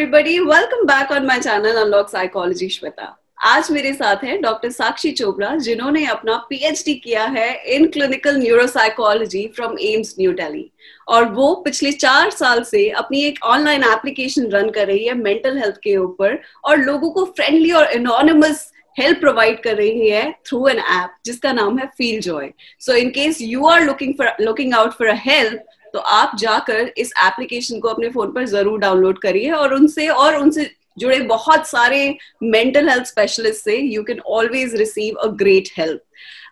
everybody, welcome back on my channel Unlock Psychology Shweta. आज मेरे साथ है डॉक्टर साक्षी चोपड़ा जिन्होंने अपना पीएचडी किया है in clinical neuropsychology from AIIMS new Delhi और वो पिछले 4 साल से अपनी एक ऑनलाइन एप्लीकेशन रन कर रही है मेंटल हेल्थ के ऊपर और लोगों को फ्रेंडली और एनोनिमस हेल्प प्रोवाइड कर रही है थ्रू एन ऐप जिसका नाम है feel joy. So in case you are looking out for a help तो आप जाकर इस एप्लीकेशन को अपने फोन पर जरूर डाउनलोड करिए और उनसे जुड़े बहुत सारे मेंटल हेल्थ स्पेशलिस्ट से you can always receive a great help.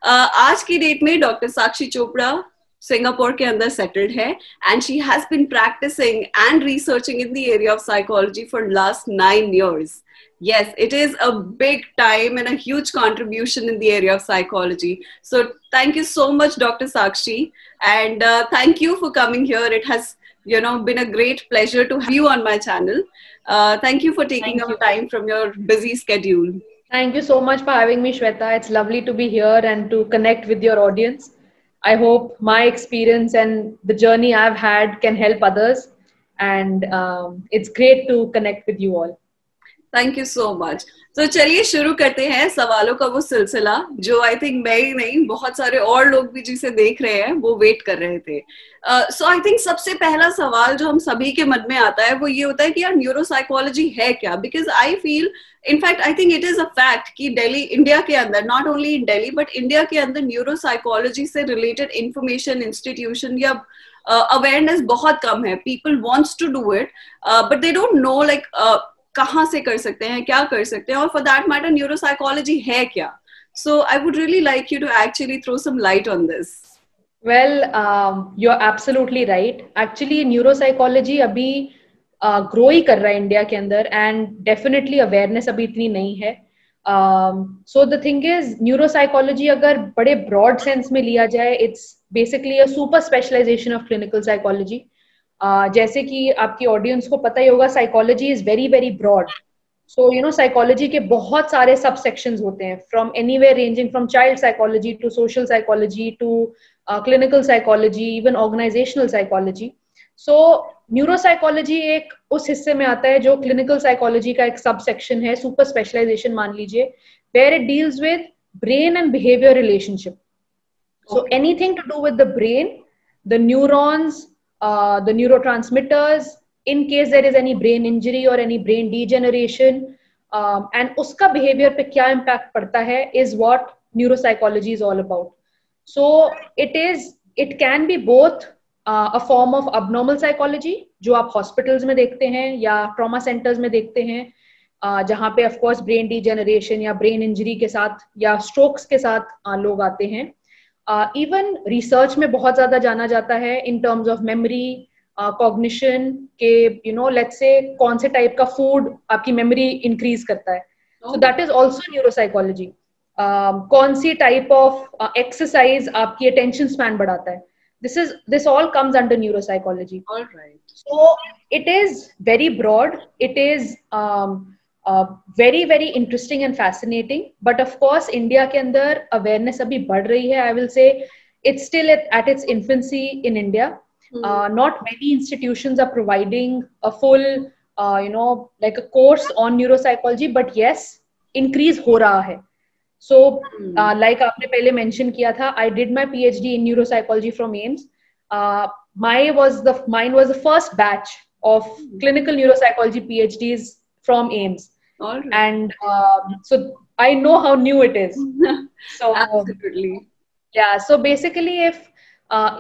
आज की डेट में डॉक्टर साक्षी चोपड़ा सिंगापुर के अंदर सेटल्ड है and she has been practising and researching in the area of psychology for last 9 years. Yes, it is a big time and a huge contribution in the area of psychology. So thank you so much, Dr. Sakshi, and thank you for coming here. It has, been a great pleasure to have you on my channel. Thank you for taking out time from your busy schedule. Thank you so much for having me, Shweta. It's lovely to be here and to connect with your audience. I hope my experience and the journey I've had can help others. And it's great to connect with you all. Thank you so much. तो चलिए शुरू करते हैं सवालों का वो सिलसिला जो आई थिंक मैं ही नहीं बहुत सारे और लोग भी जिसे देख रहे हैं वो वेट कर रहे थे। सो आई थिंक सबसे पहला सवाल जो हम सभी के मन में आता है वो ये होता है कि यार न्यूरोसाइकोलॉजी है क्या। Because I feel in fact I think it is a fact कि दिल्ली इंडिया के अंदर not only in Delhi but India के अंदर न्यूरोसाइकोलॉजी से रिलेटेड इंफॉर्मेशन इंस्टीट्यूशन या अवेयरनेस बहुत कम है। People wants to do it but they don't know like कहाँ से कर सकते हैं क्या कर सकते हैं और फॉर दैट मैटर न्यूरोसाइकोलॉजी है क्या। So I would really like you to actually throw some light on this. Well, you're absolutely right. Actually, neuropsychology अभी ग्रो ही कर रहा है इंडिया के अंदर एंड डेफिनेटली अवेयरनेस अभी इतनी नहीं है। So the thing is neuropsychology अगर बड़े ब्रॉड सेंस में लिया जाए it's basically a super specialisation of clinical psychology. जैसे कि आपकी ऑडियंस को पता ही होगा psychology is very very broad. So psychology के बहुत सारे सब सेक्शंस होते हैं from anywhere ranging from child psychology to social psychology to clinical psychology even organisational psychology. So neuropsychology एक उस हिस्से में आता है जो क्लिनिकल साइकोलॉजी का एक सब सेक्शन है, सुपर स्पेशलाइजेशन मान लीजिए, where it deals with brain and behaviour relationship. So anything to do with the brain, the neurons, the neurotransmitters in case there is any brain injury or any brain degeneration, and उसका behavior पे क्या impact पड़ता है is what neuropsychology is all about. So it can be both a form of abnormal psychology जो आप hospitals में देखते हैं या trauma centers में देखते हैं जहाँ पे of course brain degeneration या brain injury के साथ या strokes के साथ लोग आते हैं। इवन रिसर्च में बहुत ज्यादा जाना जाता है in terms of memory cognition के लेट्स से कौन से टाइप का फूड आपकी मेमोरी इंक्रीज करता है। So that is also neuropsychology. कौन सी टाइप ऑफ एक्सरसाइज आपकी अटेंशन स्पैन बढ़ाता है, this all comes under neuropsychology. So it is very broad, it is very very interesting and fascinating, but of course India के अंदर awareness अभी बढ़ रही है। I will say it's still at its infancy in India. Not many institutions are providing a full like a course on neuropsychology, but yes increase हो रहा है। So like आपने पहले mention किया था, I did my PhD in neuropsychology from AIIMS. Mine was the first batch of clinical neuropsychology PhDs from AIIMS. Right. And so I know how new it is. So absolutely, yeah. So basically,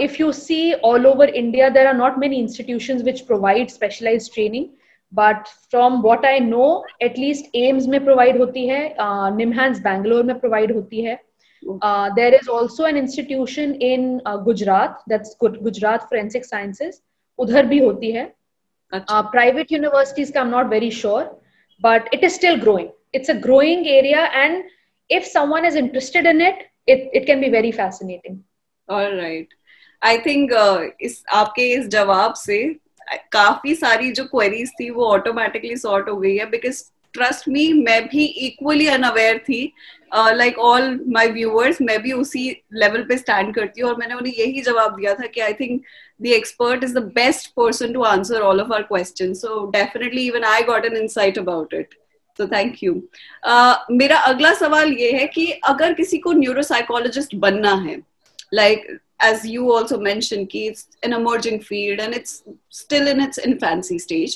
if you see all over India, there are not many institutions which provide specialized training. But from what I know, at least AIIMS में provide होती है, NIMHANS Bangalore में provide होती है. There is also an institution in Gujarat, that's Gujarat Forensic Sciences. उधर भी होती है. Private universities का I'm not very sure. But it is still growing. It's a growing area, and if someone is interested in it, it can be very fascinating. All right. I think आपके इस जवाब से काफी सारी जो queries थी वो ऑटोमेटिकली सॉर्ट हो गई है। बिकॉज ट्रस्ट मी, मैं भी इक्वली अनअवेयर थी, लाइक ऑल माय व्यूअर्स, मैं भी उसी लेवल पे स्टैंड करती हूँ, और मैंने उन्हें यही जवाब दिया था कि I think the expert is the best person to answer all of our questions, so definitely even I got an insight about it, तो थैंक यू। मेरा अगला सवाल ये है कि अगर किसी को न्यूरोसाइकोलॉजिस्ट बनना है, like as you also mentioned कि it's an emerging field and it's still in its infancy stage,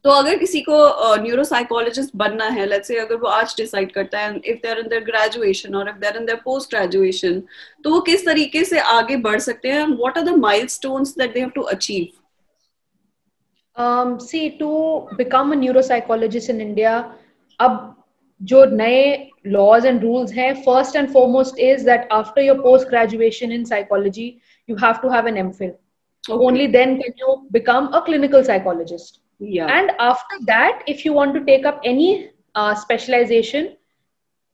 तो अगर किसी को न्यूरोसाइकोलॉजिस्ट बनना है, लेट्स से अगर वो आज डिसाइड करता है, if they are in their graduation और if they are in their post graduation, तो वो किस तरीके से आगे बढ़ सकते हैं, what are the milestones that they have to achieve? See, to become a neuropsychologist in India, अब जो नए laws and rules हैं, first and foremost is that after your post graduation in psychology, you have to have an MPhil. Okay. Only then can you become a clinical psychologist. Yeah. And after that, if you want to take up any specialization,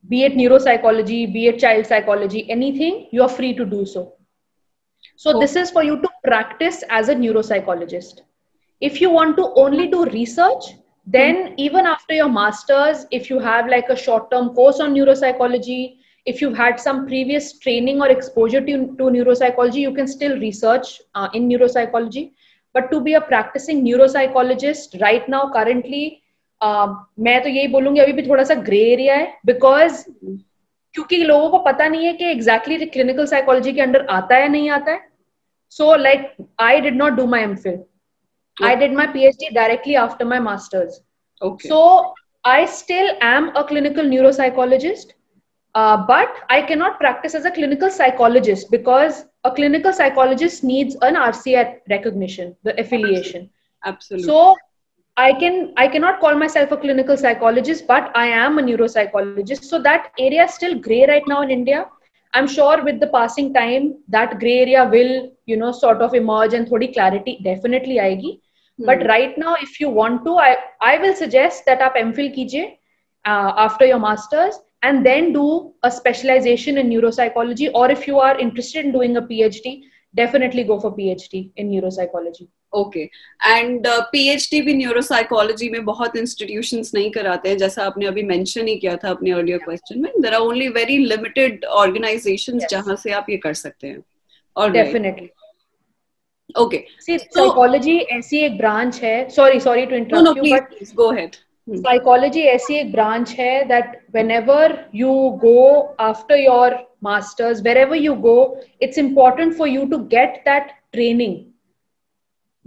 be it neuropsychology, be it child psychology, anything, you are free to do so. So okay. This is for you to practice as a neuropsychologist. If you want to only do research, then even after your masters, if you have like a short-term course on neuropsychology, if you've had some previous training or exposure to neuropsychology, you can still research in neuropsychology. But to be a practicing neuropsychologist right now, currently, मैं तो यही बोलूंगी अभी भी थोड़ा सा grey area है, because क्योंकि लोगों को पता नहीं है कि एग्जैक्टली क्लिनिकल साइकोलॉजी के अंडर आता है नहीं आता है. So like I did not do my MPhil. I did my PhD directly after my master's. Okay. So I still am a clinical neuropsychologist, but I cannot practice as a clinical psychologist because a clinical psychologist needs an RCI recognition, the affiliation. Absolutely. So I cannot call myself a clinical psychologist, but I am a neuropsychologist. So that area is still gray right now in India. I'm sure with the passing time, that gray area will, sort of emerge and थोड़ी clarity definitely आएगी. But right now, if you want to, I will suggest that आप MPhil कीजिए after your masters and then do a specialization in neuropsychology. Or if you are interested in doing a PhD, definitely go for PhD in neuropsychology. Okay. And PhD भी neuropsychology में बहुत institutions नहीं कराते हैं, जैसा आपने अभी mention ही किया था अपने earlier question में. There are only very limited organizations जहाँ से आप ये कर सकते हैं. Definitely. Okay. See, psychology ऐसी एक branch है. Sorry to interrupt you, but please go ahead. Psychology ऐसी एक branch है that whenever you go after your masters, wherever you go, it's important for you to get that training.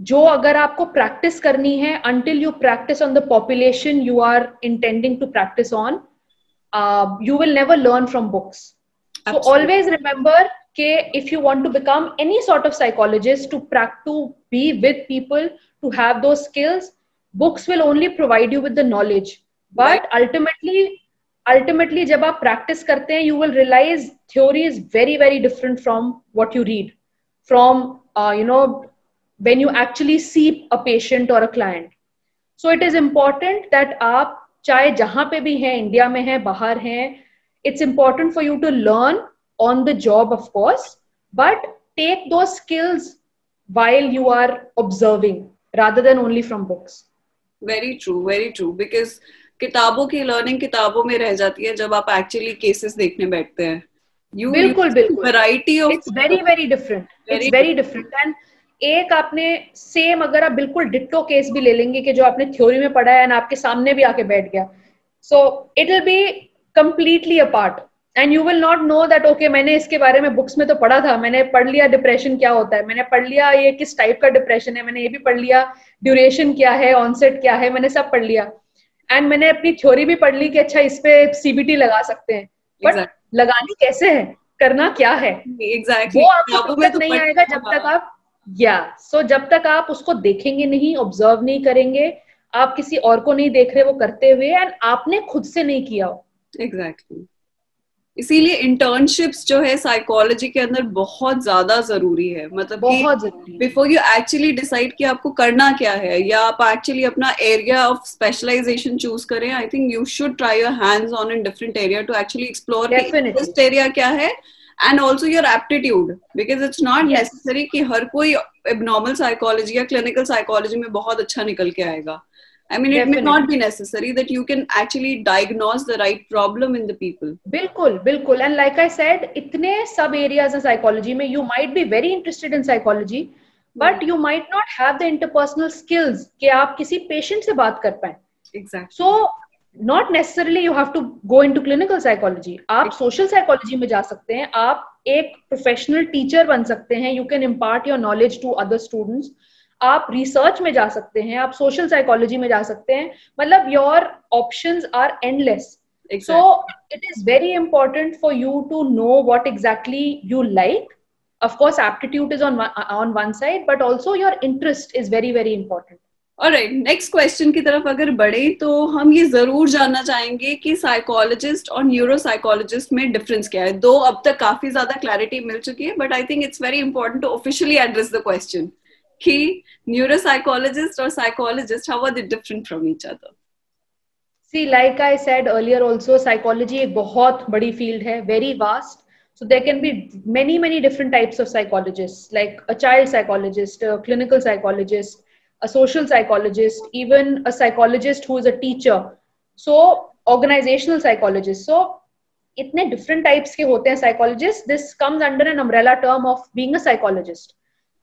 जो अगर आपको practice करनी है, until you practice on the population you are intending to practice on, you will never learn from books. Absolutely. So always remember if you want to become any sort of psychologist, to be with people, to have those skills, books will only provide you with the knowledge. But ultimately जब आप practice करते हैं, you will realize theory is very, very different from what you read. From, when you actually see a patient or a client. So it is important that आप चाहे जहाँ पे भी हैं, इंडिया में हैं, बाहर हैं, it's important for you to learn on the job, of course, but take those skills while you are observing rather than only from books. Very true, because किताबों की learning किताबों में रह जाती है जब आप actually cases देखने बैठते हैं. बिल्कुल variety of it's very different. It's very different. And एक आपने सेम अगर आप बिल्कुल डिट्टो केस भी ले लेंगे कि जो आपने थ्योरी में पढ़ा है और आपके सामने भी आके बैठ गया, so it will be completely apart. And you will not know that okay, मैंने इसके बारे में बुक्स में तो पढ़ा था, मैंने पढ़ लिया डिप्रेशन क्या होता है, मैंने पढ़ लिया ये किस टाइप का डिप्रेशन है, मैंने ये भी पढ़ लिया ड्यूरेशन क्या है, ऑनसेट क्या है, मैंने सब पढ़ लिया. एंड मैंने अपनी थ्योरी भी पढ़ ली कि अच्छा इस पे CBT लगा सकते हैं, बट लगानी कैसे है, करना क्या है, exactly. वो आपको तब तक नहीं आएगा जब तक आप जब तक आप उसको देखेंगे नहीं, ऑब्जर्व नहीं करेंगे, आप किसी और को नहीं देख रहे वो करते हुए, एंड आपने खुद से नहीं किया हो. एग्जैक्टली. इसीलिए इंटर्नशिप्स जो है साइकोलॉजी के अंदर बहुत ज्यादा जरूरी है, मतलब बहुत जरूरी, बिफोर यू एक्चुअली डिसाइड कि आपको करना क्या है या आप एक्चुअली अपना एरिया ऑफ स्पेशलाइजेशन चूज करें, I think you should try your hands on in different area to actually explore this area क्या है, and also your aptitude, because it's not necessary कि हर कोई एबनॉर्मल साइकोलॉजी या clinical psychology में बहुत अच्छा निकल के आएगा. I mean, it may not be necessary that you can actually diagnose the right problem in the people. बिल्कुल बिल्कुल. And like I said, इतने सब areas हैं psychology में. You might be very interested in psychology, but you might not have the interpersonal skills कि आप किसी patient से बात कर पाएं. Exactly. So not necessarily you have to go into clinical psychology. आप social psychology में जा सकते हैं. आप एक professional teacher बन सकते हैं. You can impart your knowledge to other students. आप research में जा सकते हैं. आप social psychology में जा सकते हैं. मतलब your options are endless. Exactly. So it is very important for you to know what exactly you like. Of course, aptitude is on one side, but also your interest is very, very important. Alright, next question की तरफ अगर बढ़े तो हम ये जरूर जानना चाहेंगे कि साइकोलॉजिस्ट और न्यूरोसाइकोलॉजिस्ट में डिफरेंस क्या है. दो अब तक काफी ज्यादा क्लैरिटी मिल चुकी है, but I think it's very important to officially address the question कि न्यूरोसाइकोलॉजिस्ट और psychologist how are they different from each other. See, like I said earlier also, psychology एक बहुत बड़ी field है, very vast. So there can be many, many different types of psychologists, like a child psychologist, a clinical psychologist, a social psychologist, even a psychologist who is a teacher. So organizational psychologist. So इतने different types के होते हैं psychologists. This comes under an umbrella term of being a psychologist.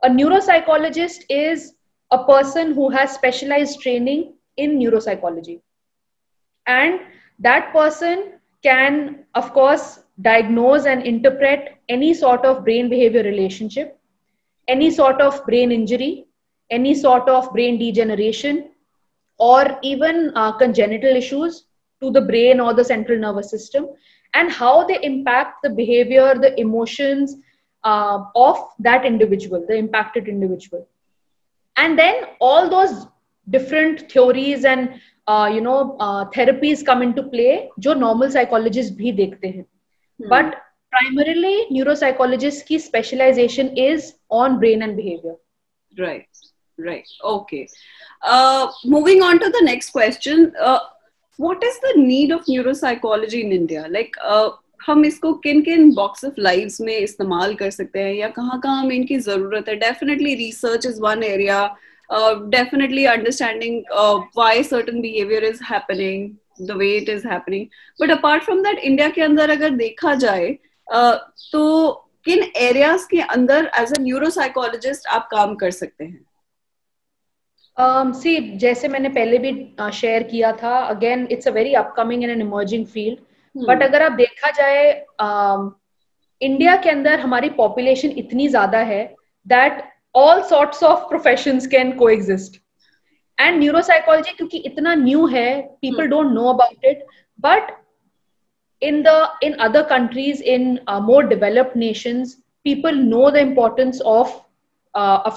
A neuropsychologist is a person who has specialized training in neuropsychology. And that person can, of course, diagnose and interpret any sort of brain behavior relationship, any sort of brain injury, any sort of brain degeneration, or even congenital issues to the brain or the central nervous system, and how they impact the behavior, the emotions of that individual, the impacted individual. And then all those different theories and therapies come into play, जो normal psychologists भी देखते हैं. But primarily, neuropsychologists की specialization is on brain and behavior. Right. Okay. Moving on to the next question. What is the need of neuropsychology in India? Like, हम इसको किन box of lives में इस्तेमाल कर सकते हैं या कहाँ हमें इनकी जरूरत है? Definitely research is one area. Definitely understanding why certain behavior is happening the way it is happening. But apart from that, India के अंदर अगर देखा जाए तो किन areas के अंदर as a neuropsychologist आप काम कर सकते हैं? See, जैसे मैंने पहले भी share किया था, again it's a very upcoming and an emerging field. But अगर आप देखा जाए इंडिया के अंदर हमारी population इतनी ज़्यादा है that all sorts of professions can coexist. And neuropsychology क्योंकि इतना new है, people don't know about it. But in other countries, in more developed nations, people know the importance of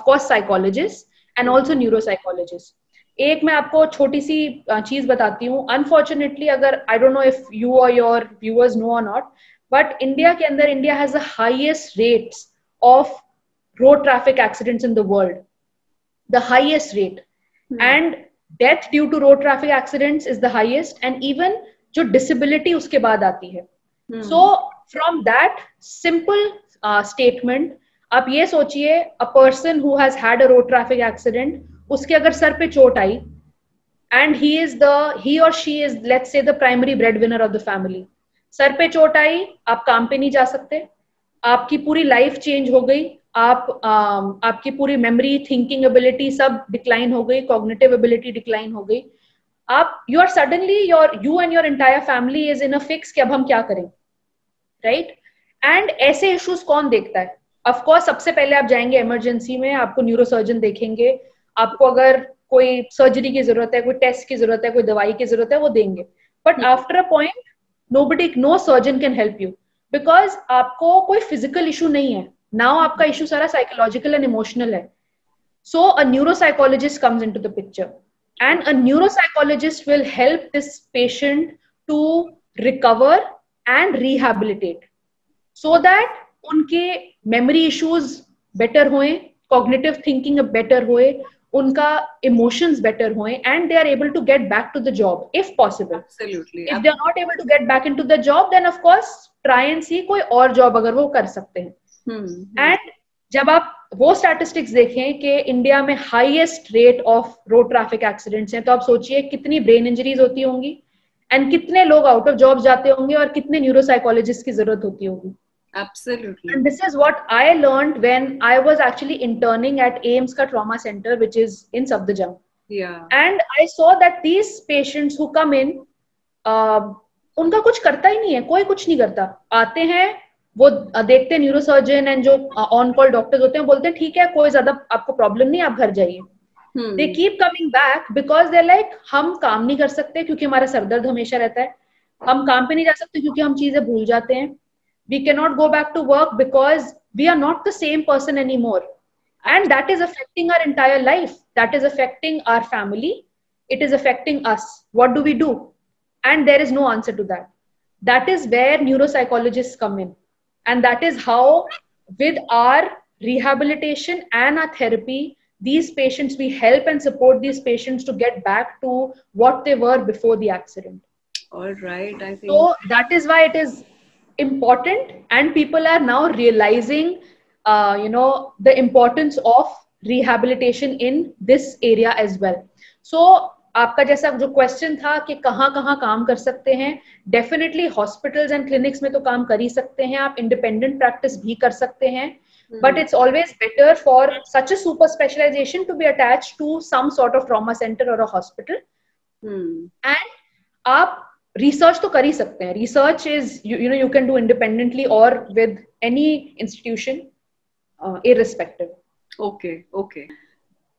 course, psychologists and also neuropsychologists. एक मैं आपको छोटी सी चीज बताती हूँ. Unfortunately, अगर I don't know if you or your viewers know or not, but India के अंदर India has the highest rates of road traffic accidents in the world. The highest rate. And death due to road traffic accidents is the highest, and even जो disability उसके बाद आती है. So from that simple statement, आप ये सोचिए, a person who has had a road traffic accident, उसके अगर सर पे चोट आई, and he or she is, let's say, the primary breadwinner of the family. Sir पे चोट आई, आप काम पे नहीं जा सकते, आपकी पूरी लाइफ चेंज हो गई, आपकी पूरी मेमोरी, थिंकिंग एबिलिटी सब डिक्लाइन हो गई, कॉग्निटिव एबिलिटी डिक्लाइन हो गई. आप you are suddenly you and your entire family is in a fix कि अब हम क्या करें, राइट? एंड ऐसे इश्यूज कौन देखता है? ऑफ कोर्स सबसे पहले आप जाएंगे इमरजेंसी में, आपको न्यूरोसर्जन देखेंगे, आपको अगर कोई सर्जरी की जरूरत है, कोई टेस्ट की जरूरत है, कोई दवाई की जरूरत है, वो देंगे. But after a point no surgeon can help you, because आपको कोई फिजिकल इशू नहीं है. Now आपका इशू सारा साइकोलॉजिकल एंड इमोशनल है. So a neuropsychologist comes into the picture, and a neuropsychologist will help this patient to recover and rehabilitate, so that उनके memory issues better होएं, cognitive thinking better होए, उनका emotions better होएं, and they are able to get back to the job if possible. Absolutely. If they are not able to get back into the job, then of course try and see कोई और job अगर वो कर सकते हैं. And जब आप वो स्टैटिस्टिक्स देखें कि इंडिया में highest rate of road traffic accidents हैं, तो आप सोचिए कितनी ब्रेन इंजरीज होती होंगी एंड कितने लोग आउट ऑफ जॉब जाते होंगे और कितने न्यूरोसाइकोलॉजिस्ट की जरूरत होती होगी. Absolutely. And this is what I learned when I was actually interning at AIMS ka trauma center, which is in Safdarjung. Yeah. And I saw that these patients who come in, उनका कुछ करता ही नहीं है, कोई कुछ नहीं करता. आते हैं, वो देखते हैं न्यूरोसर्जन एंड जो ऑन कॉल डॉक्टर्स होते हैं, बोलते हैं ठीक है, कोई ज्यादा आपको प्रॉब्लम नहीं, आप घर जाइए. They keep coming back because they're like, हम काम नहीं कर सकते क्योंकि हमारा सरदर्द हमेशा रहता है, हम काम पे नहीं जा सकते क्योंकि हम चीजें भूल जाते हैं. We cannot go back to work because we are not the same person anymore. And that is affecting our entire life. That is affecting our family. It is affecting us. What do we do? And there is no answer to that. That is where neuropsychologists come in. And that is how, with our rehabilitation and our therapy, these patients, we help and support these patients to get back to what they were before the accident. All right, I think. So that is why it is important, and people are now realizing the importance of rehabilitation in this area as well. So आपका जैसा जो question था कि कहाँ कहाँ काम कर सकते हैं, डेफिनेटली हॉस्पिटल्स एंड क्लिनिक्स में तो काम कर ही सकते हैं, आप इंडिपेंडेंट प्रैक्टिस भी कर सकते हैं, but it's always better for such a super specialization to be attached to some sort of trauma centre और अ हॉस्पिटल. एंड आप रिसर्च तो कर ही सकते हैं. Research is you can do independently or with any institution, irrespective. Okay.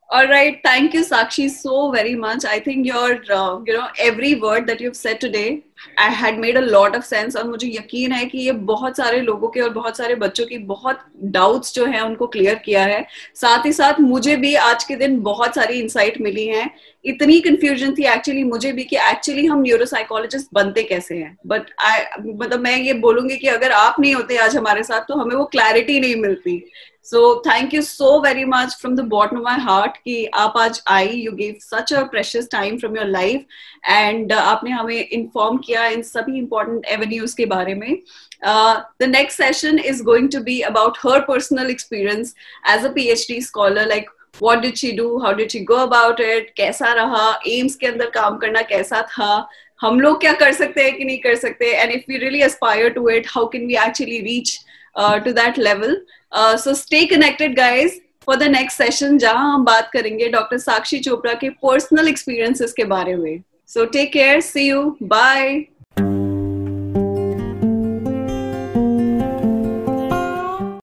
All right, thank you Sakshi so very much. I think your every word that you've said today I had made a lot of sense, और मुझे यकीन है कि ये बहुत सारे लोगों के और बहुत सारे बच्चों की बहुत डाउट्स जो हैं उनको क्लियर किया है. साथ ही साथ मुझे भी आज के दिन बहुत सारी इंसाइट मिली हैं. इतनी कंफ्यूजन थी एक्चुअली मुझे भी कि एक्चुअली हम न्यूरोसाइकोलॉजिस्ट बनते कैसे हैं, बट मतलब मैं ये बोलूंगी कि अगर आप नहीं होते आज हमारे साथ तो हमें वो क्लैरिटी नहीं मिलती. So thank you so very much from the bottom of my heart कि आप आज आई, you gave such a precious time from your life and आपने हमें inform किया इन सभी important avenues के बारे में. The next session is going to be about her personal experience as a PhD scholar, like what did she do, how did she go about it, कैसा रहा, AIIMS के अंदर काम करना कैसा था, हम लोग क्या कर सकते हैं कि नहीं कर सकते, and if we really aspire to it, how can we actually reach to that level. So stay connected guys for the next session जहां हम बात करेंगे डॉक्टर साक्षी चोपड़ा के पर्सनल एक्सपीरियंसेस के बारे में. So take care, see you, bye.